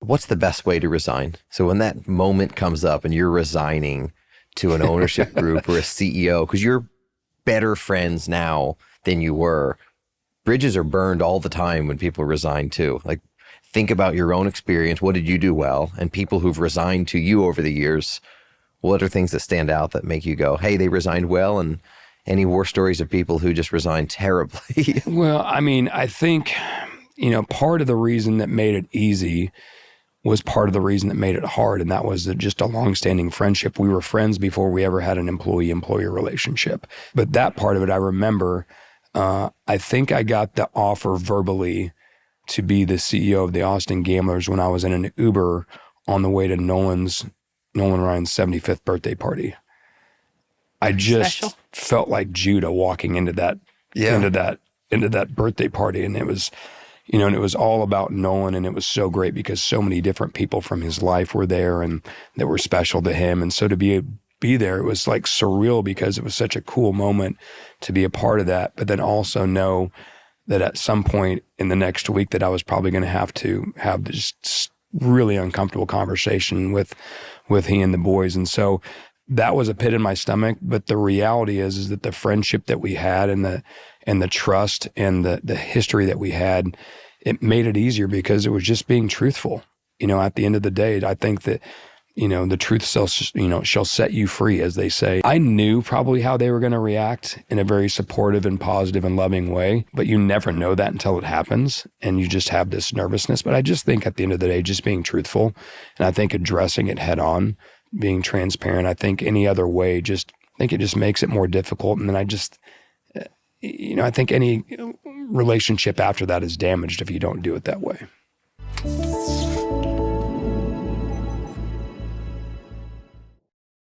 what's the best way to resign? So when that moment comes up and you're resigning to an ownership group or a CEO, because you're better friends now than you were, bridges are burned all the time when people resign too. Like, think about your own experience. What did you do well? And people who've resigned to you over the years, what are things that stand out that make you go, hey, they resigned well? And any war stories of people who just resigned terribly? Well, I mean, I think, part of the reason that made it easy was part of the reason that made it hard. And that was just a longstanding friendship. We were friends before we ever had an employee-employer relationship. But that part of it, I remember, I think I got the offer verbally to be the CEO of the Austin Gamblers when I was in an Uber on the way to Nolan Ryan's 75th birthday party. I just felt like Judah walking into that birthday party, and it was, and it was all about Nolan, and it was so great because so many different people from his life were there and that were special to him, and so to be there, it was like surreal because it was such a cool moment to be a part of that, but then also know that at some point in the next week that I was probably going to have this really uncomfortable conversation with he and the boys. And so that was a pit in my stomach. But the reality is that the friendship that we had and the trust and the history that we had, it made it easier because it was just being truthful. At the end of the day, I think that, the truth shall set you free, as they say. I knew probably how they were going to react in a very supportive and positive and loving way, but you never know that until it happens, and you just have this nervousness. But I just think at the end of the day, just being truthful, and I think addressing it head on, being transparent, I think any other way, I think it just makes it more difficult. And then I think any relationship after that is damaged if you don't do it that way.